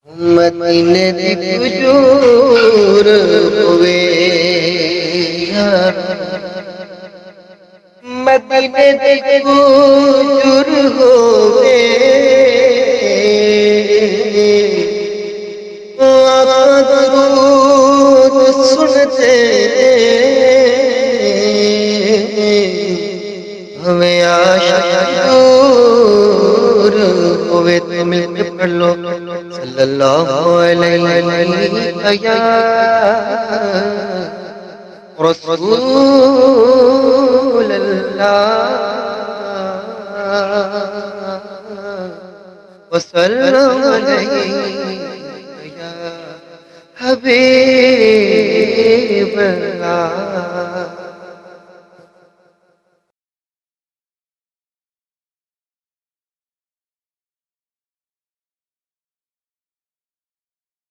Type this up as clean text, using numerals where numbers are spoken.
मदीने दी हुजूर होवे यार, मदीने दी हुजूर होवे आका दरूद सुनते हमें आशिक दूर होवे। तो मिलके पढ़ लो सल्लल्लाहु अलैहि या रसूल अल्लाह वसल्लम अलैहि या हबीब अल्लाह।